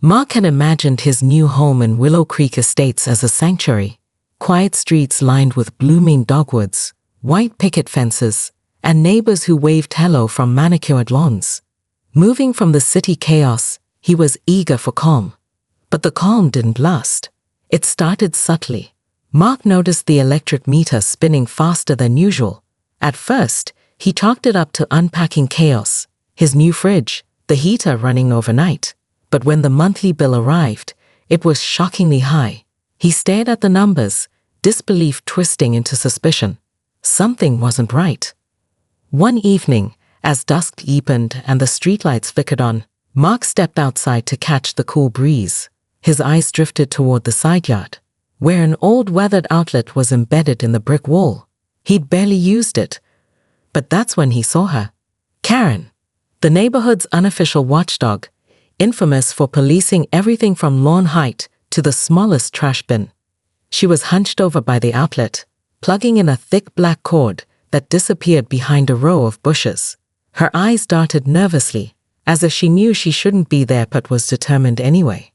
Mark had imagined his new home in Willow Creek Estates as a sanctuary, quiet streets lined with blooming dogwoods, white picket fences, and neighbors who waved hello from manicured lawns. Moving from the city chaos, he was eager for calm. But the calm didn't last. It started subtly. Mark noticed the electric meter spinning faster than usual. At first, he chalked it up to unpacking chaos, his new fridge, the heater running overnight. But when the monthly bill arrived, it was shockingly high. He stared at the numbers, disbelief twisting into suspicion. Something wasn't right. One evening, as dusk deepened and the streetlights flickered on, Mark stepped outside to catch the cool breeze. His eyes drifted toward the side yard, where an old weathered outlet was embedded in the brick wall. He'd barely used it. But that's when he saw her. Karen, the neighborhood's unofficial watchdog, infamous for policing everything from lawn height to the smallest trash bin. She was hunched over by the outlet, plugging in a thick black cord that disappeared behind a row of bushes. Her eyes darted nervously, as if she knew she shouldn't be there but was determined anyway.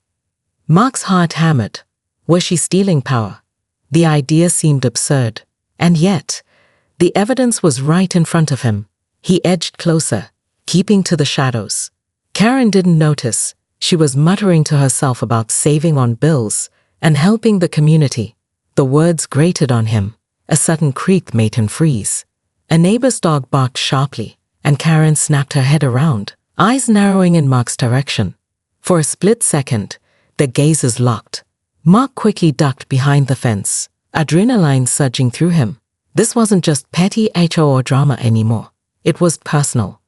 Mark's heart hammered. Was she stealing power? The idea seemed absurd. And yet, the evidence was right in front of him. He edged closer, keeping to the shadows. Karen didn't notice. She was muttering to herself about saving on bills and helping the community. The words grated on him. A sudden creak made him freeze. A neighbor's dog barked sharply, and Karen snapped her head around, eyes narrowing in Mark's direction. For a split second, their gazes locked. Mark quickly ducked behind the fence, adrenaline surging through him. This wasn't just petty HOA drama anymore. It was personal.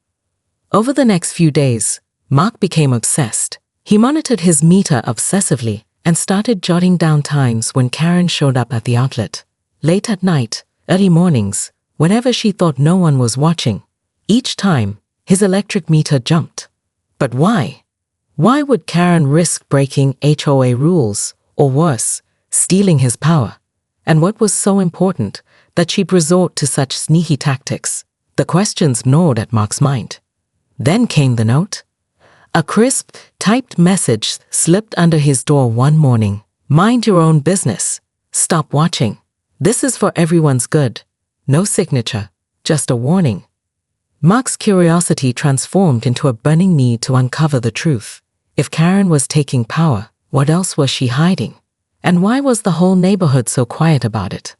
Over the next few days, Mark became obsessed. He monitored his meter obsessively and started jotting down times when Karen showed up at the outlet. Late at night, early mornings, whenever she thought no one was watching. Each time, his electric meter jumped. But why? Why would Karen risk breaking HOA rules, or worse, stealing his power? And what was so important that she'd resort to such sneaky tactics? The questions gnawed at Mark's mind. Then came the note. A crisp, typed message slipped under his door one morning. Mind your own business. Stop watching. This is for everyone's good. No signature, just a warning. Mark's curiosity transformed into a burning need to uncover the truth. If Karen was taking power, what else was she hiding? And why was the whole neighborhood so quiet about it?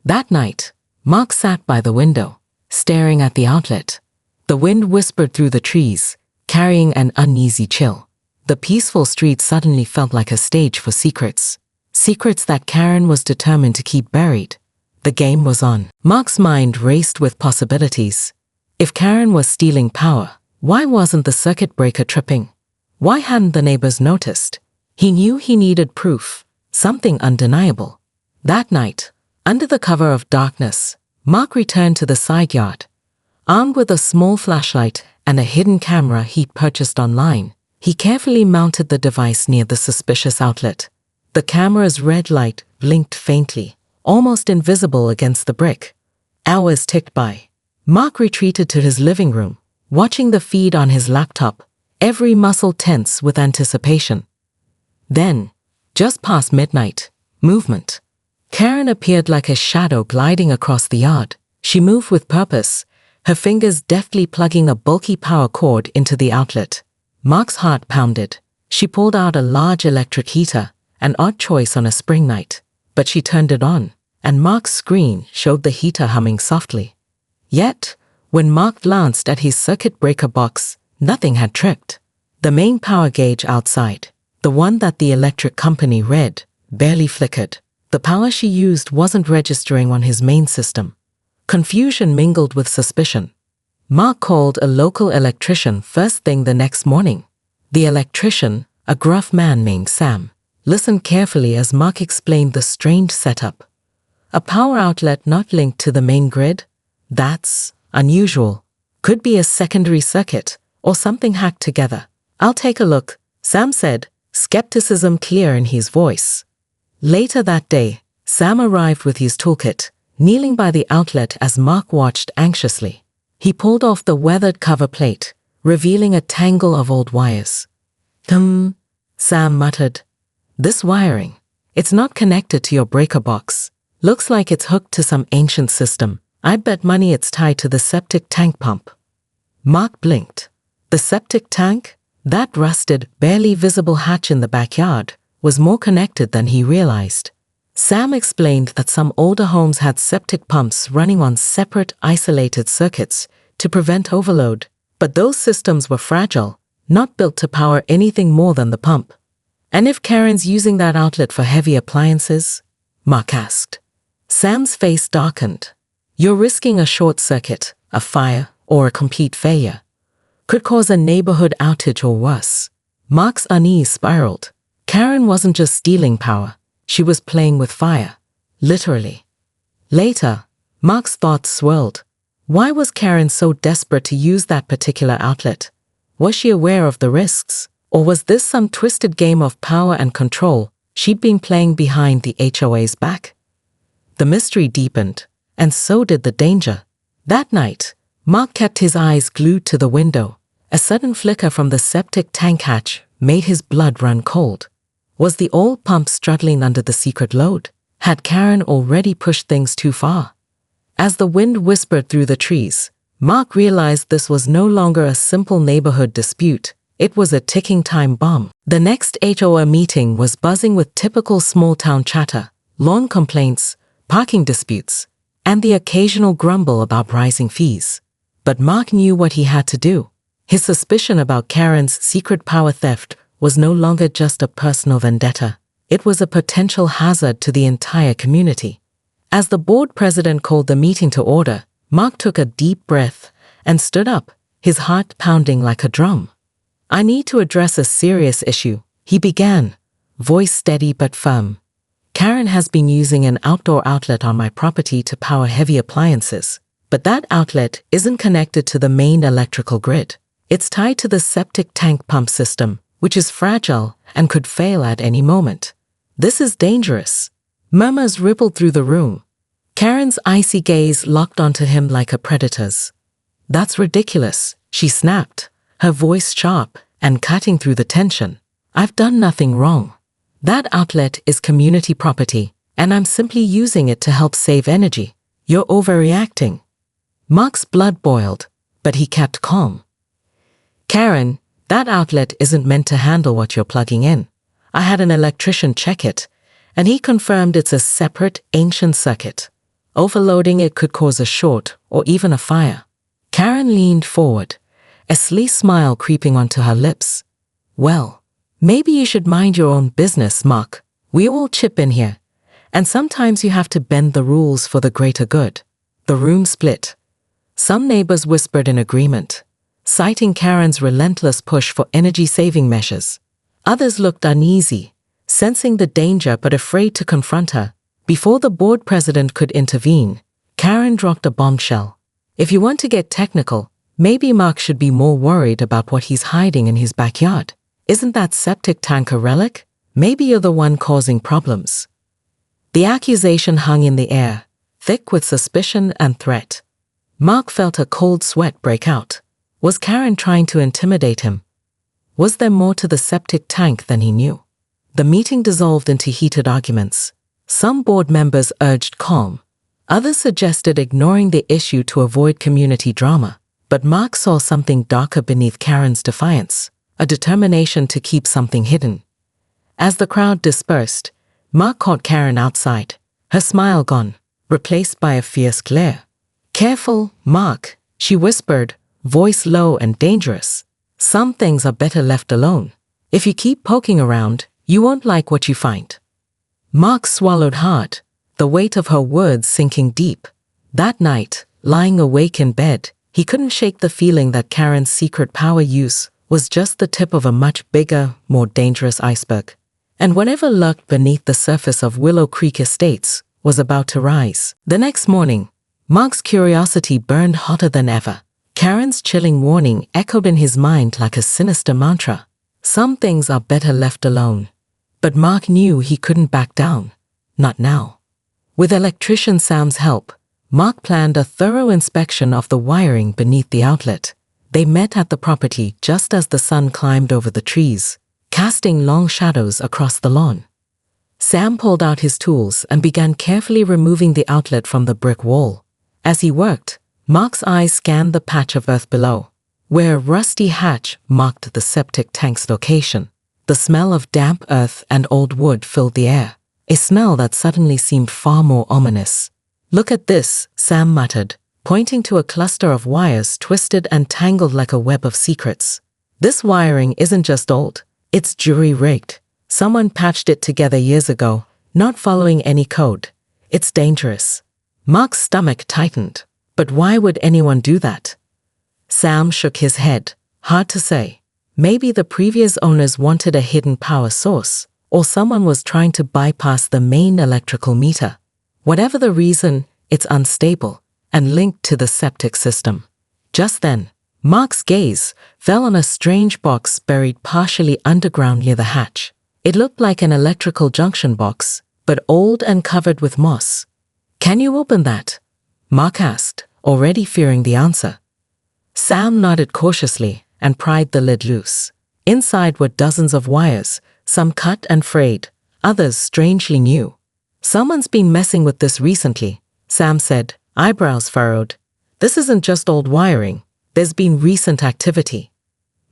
That night, Mark sat by the window, staring at the outlet. The wind whispered through the trees, carrying an uneasy chill. The peaceful street suddenly felt like a stage for secrets. Secrets that Karen was determined to keep buried. The game was on. Mark's mind raced with possibilities. If Karen was stealing power, why wasn't the circuit breaker tripping? Why hadn't the neighbors noticed? He knew he needed proof, something undeniable. That night, under the cover of darkness, Mark returned to the side yard. Armed with a small flashlight and a hidden camera he'd purchased online, he carefully mounted the device near the suspicious outlet. The camera's red light blinked faintly, almost invisible against the brick. Hours ticked by. Mark retreated to his living room, watching the feed on his laptop, every muscle tense with anticipation. Then, just past midnight, movement. Karen appeared like a shadow gliding across the yard. She moved with purpose, her fingers deftly plugging a bulky power cord into the outlet. Mark's heart pounded. She pulled out a large electric heater, an odd choice on a spring night. But she turned it on, and Mark's screen showed the heater humming softly. Yet, when Mark glanced at his circuit breaker box, nothing had tripped. The main power gauge outside, the one that the electric company read, barely flickered. The power she used wasn't registering on his main system. Confusion mingled with suspicion. Mark called a local electrician first thing the next morning. The electrician, a gruff man named Sam, listened carefully as Mark explained the strange setup. A power outlet not linked to the main grid? That's unusual. Could be a secondary circuit, or something hacked together. I'll take a look, Sam said, skepticism clear in his voice. Later that day, Sam arrived with his toolkit, kneeling by the outlet as Mark watched anxiously. He pulled off the weathered cover plate, revealing a tangle of old wires. Sam muttered. This wiring. It's not connected to your breaker box. Looks like it's hooked to some ancient system. I bet money it's tied to the septic tank pump. Mark blinked. The septic tank? That rusted, barely visible hatch in the backyard was more connected than he realized. Sam explained that some older homes had septic pumps running on separate, isolated circuits to prevent overload, but those systems were fragile, not built to power anything more than the pump. And if Karen's using that outlet for heavy appliances? Mark asked. Sam's face darkened. You're risking a short circuit, a fire, or a complete failure. Could cause a neighborhood outage or worse. Mark's unease spiraled. Karen wasn't just stealing power. She was playing with fire. Literally. Later, Mark's thoughts swirled. Why was Karen so desperate to use that particular outlet? Was she aware of the risks? Or was this some twisted game of power and control she'd been playing behind the HOA's back? The mystery deepened, and so did the danger. That night, Mark kept his eyes glued to the window. A sudden flicker from the septic tank hatch made his blood run cold. Was the old pump struggling under the secret load? Had Karen already pushed things too far? As the wind whispered through the trees, Mark realized this was no longer a simple neighborhood dispute. It was a ticking time bomb. The next HOA meeting was buzzing with typical small-town chatter, lawn complaints, parking disputes, and the occasional grumble about rising fees. But Mark knew what he had to do. His suspicion about Karen's secret power theft was no longer just a personal vendetta. It was a potential hazard to the entire community. As the board president called the meeting to order, Mark took a deep breath and stood up, his heart pounding like a drum. I need to address a serious issue, he began, voice steady but firm. Karen has been using an outdoor outlet on my property to power heavy appliances, but that outlet isn't connected to the main electrical grid. It's tied to the septic tank pump system, which is fragile and could fail at any moment. This is dangerous. Murmurs rippled through the room. Karen's icy gaze locked onto him like a predator's. That's ridiculous, she snapped, her voice sharp and cutting through the tension. I've done nothing wrong. That outlet is community property, and I'm simply using it to help save energy. You're overreacting. Mark's blood boiled, but he kept calm. Karen, that outlet isn't meant to handle what you're plugging in. I had an electrician check it, and he confirmed it's a separate, ancient circuit. Overloading it could cause a short or even a fire. Karen leaned forward, a sly smile creeping onto her lips. Well, maybe you should mind your own business, Mark. We all chip in here, and sometimes you have to bend the rules for the greater good. The room split. Some neighbors whispered in agreement, citing Karen's relentless push for energy-saving measures. Others looked uneasy, sensing the danger but afraid to confront her. Before the board president could intervene, Karen dropped a bombshell. If you want to get technical, maybe Mark should be more worried about what he's hiding in his backyard. Isn't that septic tank a relic? Maybe you're the one causing problems. The accusation hung in the air, thick with suspicion and threat. Mark felt a cold sweat break out. Was Karen trying to intimidate him? Was there more to the septic tank than he knew? The meeting dissolved into heated arguments. Some board members urged calm. Others suggested ignoring the issue to avoid community drama. But Mark saw something darker beneath Karen's defiance, a determination to keep something hidden. As the crowd dispersed, Mark caught Karen outside, her smile gone, replaced by a fierce glare. Careful, Mark, she whispered, voice low and dangerous. Some things are better left alone. If you keep poking around, you won't like what you find. Mark swallowed hard, the weight of her words sinking deep. That night, lying awake in bed, he couldn't shake the feeling that Karen's secret power use was just the tip of a much bigger, more dangerous iceberg. And whatever lurked beneath the surface of Willow Creek Estates was about to rise. The next morning, Mark's curiosity burned hotter than ever. Karen's chilling warning echoed in his mind like a sinister mantra. Some things are better left alone. But Mark knew he couldn't back down. Not now. With electrician Sam's help, Mark planned a thorough inspection of the wiring beneath the outlet. They met at the property just as the sun climbed over the trees, casting long shadows across the lawn. Sam pulled out his tools and began carefully removing the outlet from the brick wall. As he worked, Mark's eyes scanned the patch of earth below, where a rusty hatch marked the septic tank's location. The smell of damp earth and old wood filled the air, a smell that suddenly seemed far more ominous. "Look at this," Sam muttered, pointing to a cluster of wires twisted and tangled like a web of secrets. "This wiring isn't just old, it's jury-rigged. Someone patched it together years ago, not following any code. It's dangerous." Mark's stomach tightened. But why would anyone do that? Sam shook his head. Hard to say. Maybe the previous owners wanted a hidden power source, or someone was trying to bypass the main electrical meter. Whatever the reason, it's unstable and linked to the septic system. Just then, Mark's gaze fell on a strange box buried partially underground near the hatch. It looked like an electrical junction box, but old and covered with moss. "Can you open that?" Mark asked, already fearing the answer. Sam nodded cautiously and pried the lid loose. Inside were dozens of wires, some cut and frayed, others strangely new. "Someone's been messing with this recently," Sam said, eyebrows furrowed. "This isn't just old wiring. There's been recent activity."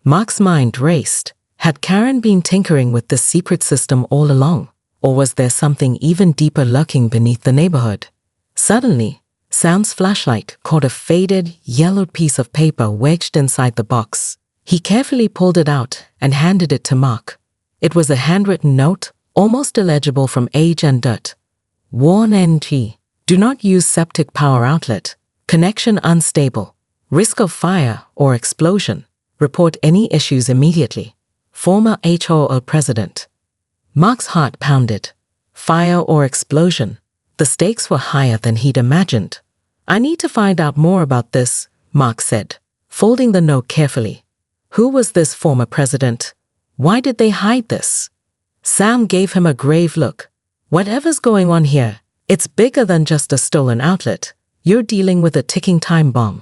Mark's mind raced. Had Karen been tinkering with this secret system all along? Or was there something even deeper lurking beneath the neighborhood? Suddenly, Sam's flashlight caught a faded, yellowed piece of paper wedged inside the box. He carefully pulled it out and handed it to Mark. It was a handwritten note, almost illegible from age and dirt. "Warn NG. Do not use septic power outlet. Connection unstable. Risk of fire or explosion. Report any issues immediately. Former HOA president." Mark's heart pounded. Fire or explosion. The stakes were higher than he'd imagined. "I need to find out more about this," Mark said, folding the note carefully. Who was this former president? Why did they hide this? Sam gave him a grave look. "Whatever's going on here, it's bigger than just a stolen outlet. You're dealing with a ticking time bomb."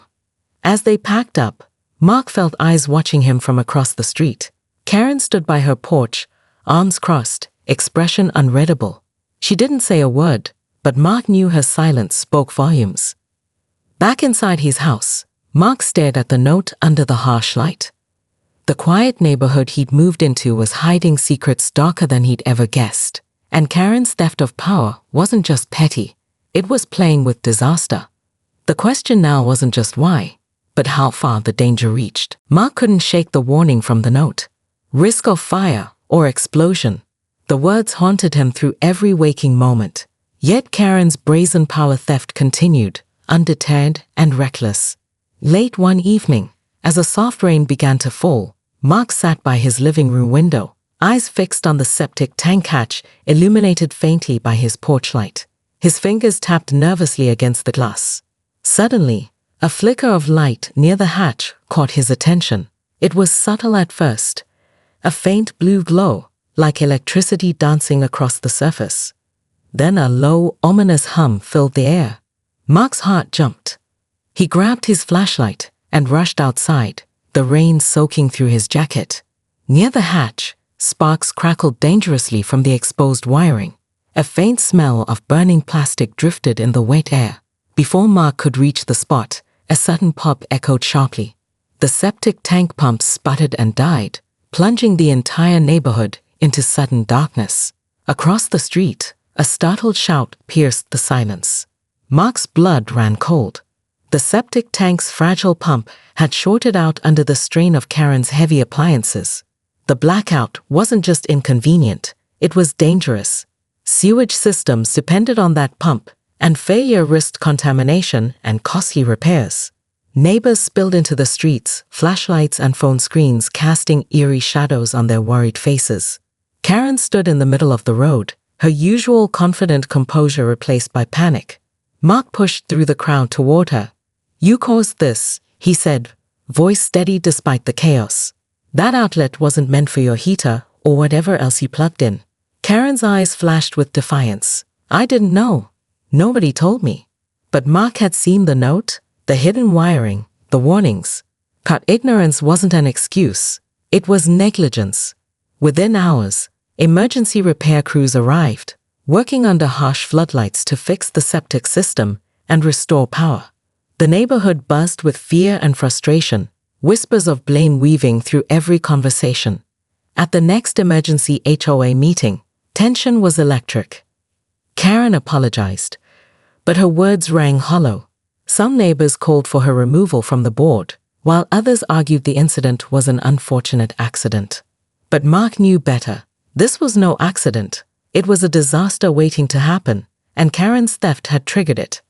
As they packed up, Mark felt eyes watching him from across the street. Karen stood by her porch, arms crossed, expression unreadable. She didn't say a word, but Mark knew her silence spoke volumes. Back inside his house, Mark stared at the note under the harsh light. The quiet neighborhood he'd moved into was hiding secrets darker than he'd ever guessed. And Karen's theft of power wasn't just petty, it was playing with disaster. The question now wasn't just why, but how far the danger reached. Mark couldn't shake the warning from the note. Risk of fire or explosion. The words haunted him through every waking moment. Yet Karen's brazen power theft continued, undeterred and reckless. Late one evening, as a soft rain began to fall, Mark sat by his living room window, eyes fixed on the septic tank hatch illuminated faintly by his porch light. His fingers tapped nervously against the glass. Suddenly, a flicker of light near the hatch caught his attention. It was subtle at first, a faint blue glow, like electricity dancing across the surface. Then a low, ominous hum filled the air. Mark's heart jumped. He grabbed his flashlight and rushed outside, the rain soaking through his jacket. Near the hatch, sparks crackled dangerously from the exposed wiring. A faint smell of burning plastic drifted in the wet air. Before Mark could reach the spot, a sudden pop echoed sharply. The septic tank pump sputtered and died, plunging the entire neighborhood into sudden darkness. Across the street, a startled shout pierced the silence. Mark's blood ran cold. The septic tank's fragile pump had shorted out under the strain of Karen's heavy appliances. The blackout wasn't just inconvenient, it was dangerous. Sewage systems depended on that pump, and failure risked contamination and costly repairs. Neighbors spilled into the streets, flashlights and phone screens casting eerie shadows on their worried faces. Karen stood in the middle of the road, her usual confident composure replaced by panic. Mark pushed through the crowd toward her. "You caused this," he said, voice steady despite the chaos. "That outlet wasn't meant for your heater or whatever else you plugged in." Karen's eyes flashed with defiance. "I didn't know. Nobody told me." But Mark had seen the note, the hidden wiring, the warnings. But ignorance wasn't an excuse. It was negligence. Within hours, emergency repair crews arrived, working under harsh floodlights to fix the septic system and restore power. The neighborhood buzzed with fear and frustration, whispers of blame weaving through every conversation. At the next emergency HOA meeting, tension was electric. Karen apologized, but her words rang hollow. Some neighbors called for her removal from the board, while others argued the incident was an unfortunate accident. But Mark knew better. This was no accident. It was a disaster waiting to happen, and Karen's theft had triggered it.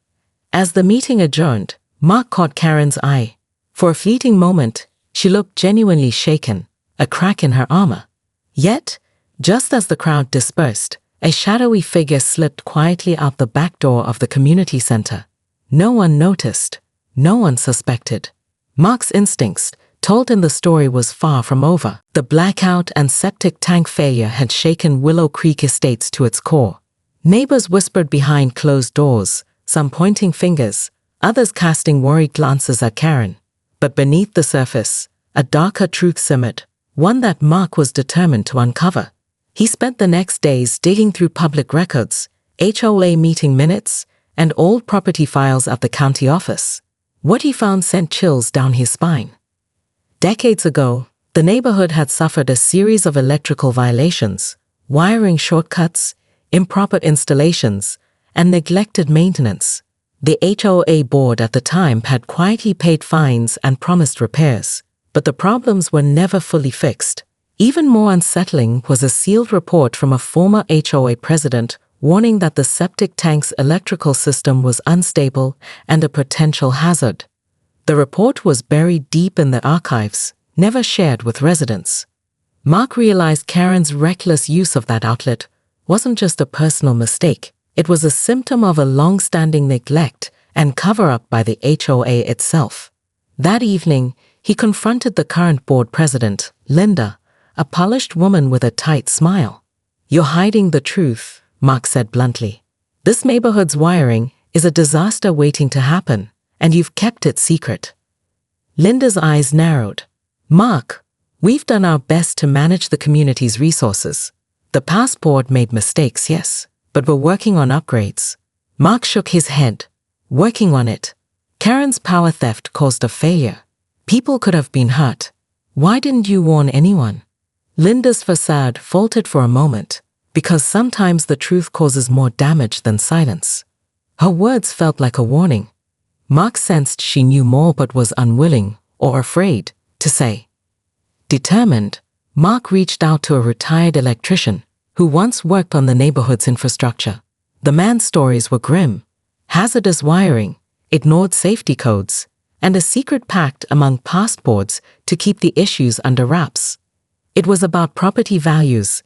As the meeting adjourned, Mark caught Karen's eye. For a fleeting moment, she looked genuinely shaken, a crack in her armor. Yet, just as the crowd dispersed, a shadowy figure slipped quietly out the back door of the community center. No one noticed. No one suspected. Mark's instincts told him the story was far from over. The blackout and septic tank failure had shaken Willow Creek Estates to its core. Neighbors whispered behind closed doors, some pointing fingers, others casting worried glances at Karen. But beneath the surface, a darker truth simmered, one that Mark was determined to uncover. He spent the next days digging through public records, HOA meeting minutes, and old property files at the county office. What he found sent chills down his spine. Decades ago, the neighborhood had suffered a series of electrical violations, wiring shortcuts, improper installations, and neglected maintenance. The HOA board at the time had quietly paid fines and promised repairs, but the problems were never fully fixed. Even more unsettling was a sealed report from a former HOA president warning that the septic tank's electrical system was unstable and a potential hazard. The report was buried deep in the archives, never shared with residents. Mark realized Karen's reckless use of that outlet wasn't just a personal mistake. It was a symptom of a long-standing neglect and cover-up by the HOA itself. That evening, he confronted the current board president, Linda, a polished woman with a tight smile. "You're hiding the truth," Mark said bluntly. "This neighborhood's wiring is a disaster waiting to happen, and you've kept it secret." Linda's eyes narrowed. "Mark, we've done our best to manage the community's resources. The past board made mistakes, yes, but we're working on upgrades." Mark shook his head. "Working on it. Karen's power theft caused a failure. People could have been hurt. Why didn't you warn anyone?" Linda's facade faltered for a moment, because sometimes the truth causes more damage than silence. Her words felt like a warning. Mark sensed she knew more but was unwilling, or afraid, to say. Determined, Mark reached out to a retired electrician who once worked on the neighborhood's infrastructure. The man's stories were grim. Hazardous wiring, ignored safety codes, and a secret pact among past boards to keep the issues under wraps. It was about property values,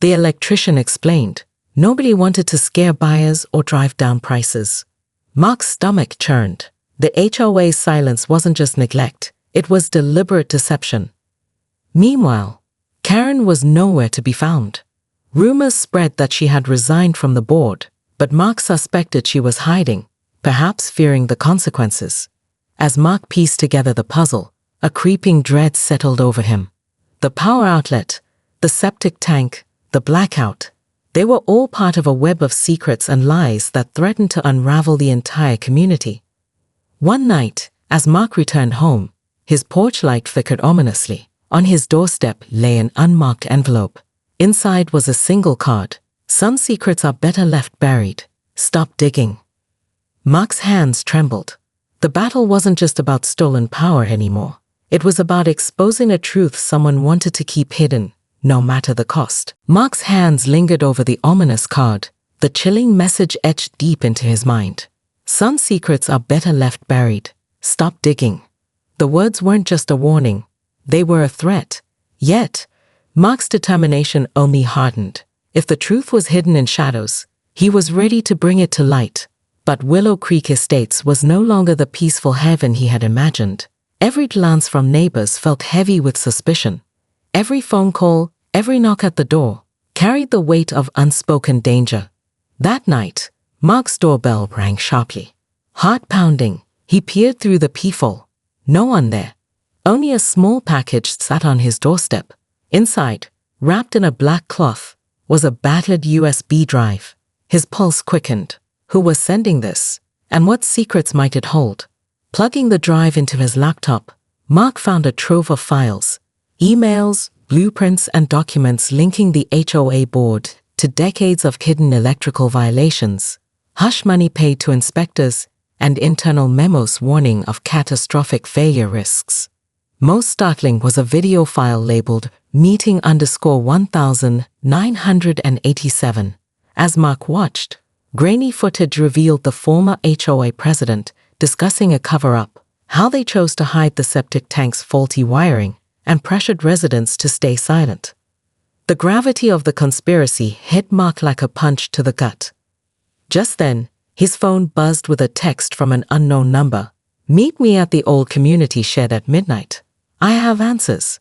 the electrician explained. Nobody wanted to scare buyers or drive down prices. Mark's stomach churned. The HOA's silence wasn't just neglect, it was deliberate deception. Meanwhile, Karen was nowhere to be found. Rumors spread that she had resigned from the board, but Mark suspected she was hiding, perhaps fearing the consequences. As Mark pieced together the puzzle, a creeping dread settled over him. The power outlet, the septic tank, the blackout, they were all part of a web of secrets and lies that threatened to unravel the entire community. One night, as Mark returned home, his porch light flickered ominously. On his doorstep lay an unmarked envelope. Inside was a single card. "Some secrets are better left buried. Stop digging." Mark's hands trembled. The battle wasn't just about stolen power anymore. It was about exposing a truth someone wanted to keep hidden, no matter the cost. Mark's hands lingered over the ominous card, the chilling message etched deep into his mind. "Some secrets are better left buried. Stop digging." The words weren't just a warning, they were a threat. Yet, Mark's determination only hardened. If the truth was hidden in shadows, he was ready to bring it to light. But Willow Creek Estates was no longer the peaceful heaven he had imagined. Every glance from neighbors felt heavy with suspicion. Every phone call, every knock at the door, carried the weight of unspoken danger. That night, Mark's doorbell rang sharply. Heart pounding, he peered through the peephole. No one there. Only a small package sat on his doorstep. Inside, Wrapped in a black cloth was a battered USB drive. His pulse quickened. Who was sending this? And what secrets might it hold? Plugging the drive into his laptop, Mark found a trove of files, emails, blueprints, and documents linking the HOA board to decades of hidden electrical violations, hush money paid to inspectors, and internal memos warning of catastrophic failure risks. Most startling was a video file labeled meeting_1987. As Mark watched, grainy footage revealed the former HOA president discussing a cover-up, how they chose to hide the septic tank's faulty wiring, and pressured residents to stay silent. The gravity of the conspiracy hit Mark like a punch to the gut. Just then, his phone buzzed with a text from an unknown number. "Meet me at the old community shed at midnight. I have answers."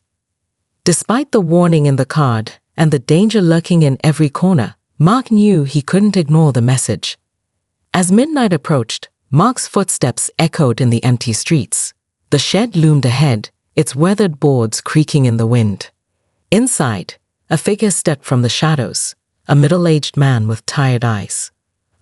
Despite the warning in the card and the danger lurking in every corner, Mark knew he couldn't ignore the message. As midnight approached, Mark's footsteps echoed in the empty streets. The shed loomed ahead, its weathered boards creaking in the wind. Inside, a figure stepped from the shadows, a middle-aged man with tired eyes.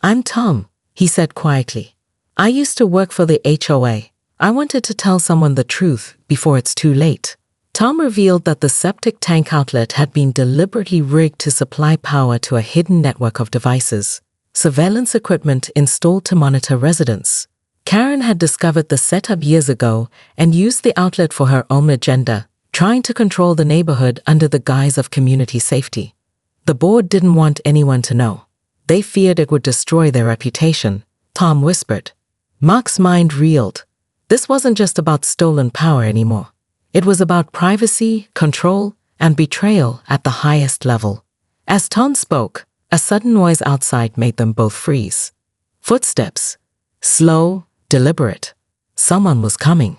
"I'm Tom," he said quietly. "I used to work for the HOA. I wanted to tell someone the truth before it's too late." Tom revealed that the septic tank outlet had been deliberately rigged to supply power to a hidden network of devices, surveillance equipment installed to monitor residents. Karen had discovered the setup years ago and used the outlet for her own agenda, trying to control the neighborhood under the guise of community safety. The board didn't want anyone to know. They feared it would destroy their reputation, Tom whispered. Mark's mind reeled. This wasn't just about stolen power anymore. It was about privacy, control, and betrayal at the highest level. As Tom spoke, a sudden noise outside made them both freeze. Footsteps. Slow, deliberate. Someone was coming.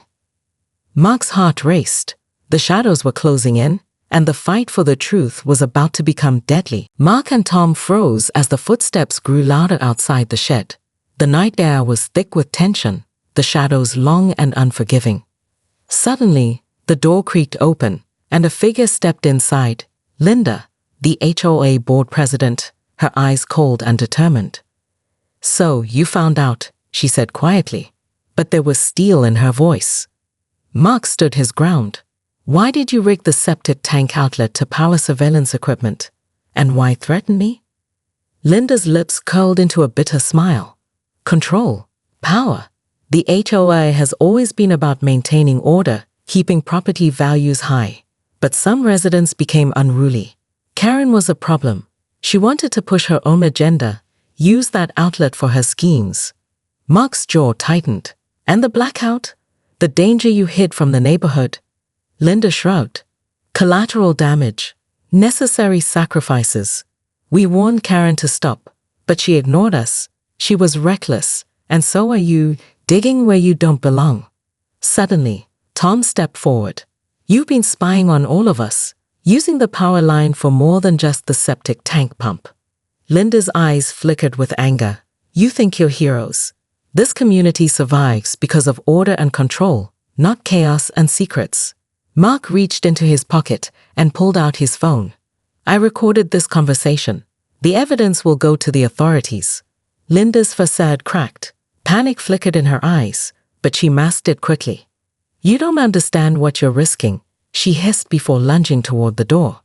Mark's heart raced. The shadows were closing in, and the fight for the truth was about to become deadly. Mark and Tom froze as the footsteps grew louder outside the shed. The night air was thick with tension, the shadows long and unforgiving. Suddenly, the door creaked open, and a figure stepped inside. Linda, the HOA board president, her eyes cold and determined. "So, you found out," she said quietly, but there was steel in her voice. Mark stood his ground. "Why did you rig the septic tank outlet to power surveillance equipment? And why threaten me?" Linda's lips curled into a bitter smile. Control. Power. The HOA has always been about maintaining order, keeping property values high. But some residents became unruly. Karen was a problem. She wanted to push her own agenda, use that outlet for her schemes. Mark's jaw tightened. "And the blackout? The danger you hid from the neighborhood?" Linda shrugged. "Collateral damage. Necessary sacrifices. We warned Karen to stop, but she ignored us. She was reckless, and so are you, digging where you don't belong." Suddenly, Tom stepped forward. "You've been spying on all of us, using the power line for more than just the septic tank pump." Linda's eyes flickered with anger. "You think you're heroes. This community survives because of order and control, not chaos and secrets." Mark reached into his pocket and pulled out his phone. "I recorded this conversation. The evidence will go to the authorities." Linda's facade cracked. Panic flickered in her eyes, but she masked it quickly. "You don't understand what you're risking," she hissed before lunging toward the door.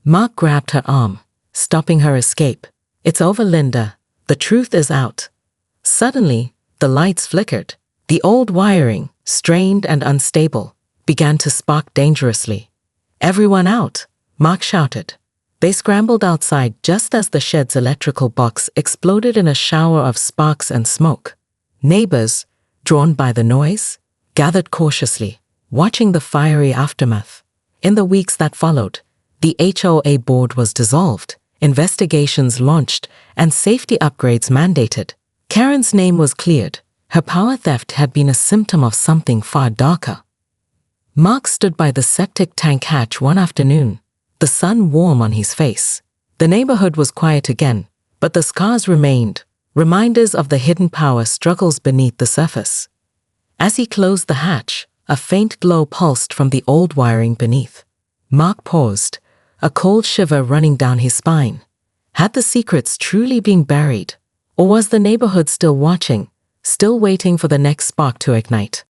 Mark grabbed her arm, stopping her escape. "It's over, Linda. The truth is out." Suddenly, the lights flickered. The old wiring, strained and unstable, began to spark dangerously. "Everyone out!" Mark shouted. They scrambled outside just as the shed's electrical box exploded in a shower of sparks and smoke. Neighbors, drawn by the noise, gathered cautiously, watching the fiery aftermath. In the weeks that followed, the HOA board was dissolved, investigations launched, and safety upgrades mandated. Karen's name was cleared. Her power theft had been a symptom of something far darker. Mark stood by the septic tank hatch one afternoon, the sun warm on his face. The neighborhood was quiet again, but the scars remained, reminders of the hidden power struggles beneath the surface. As he closed the hatch, a faint glow pulsed from the old wiring beneath. Mark paused, a cold shiver running down his spine. Had the secrets truly been buried? Or was the neighborhood still watching, still waiting for the next spark to ignite?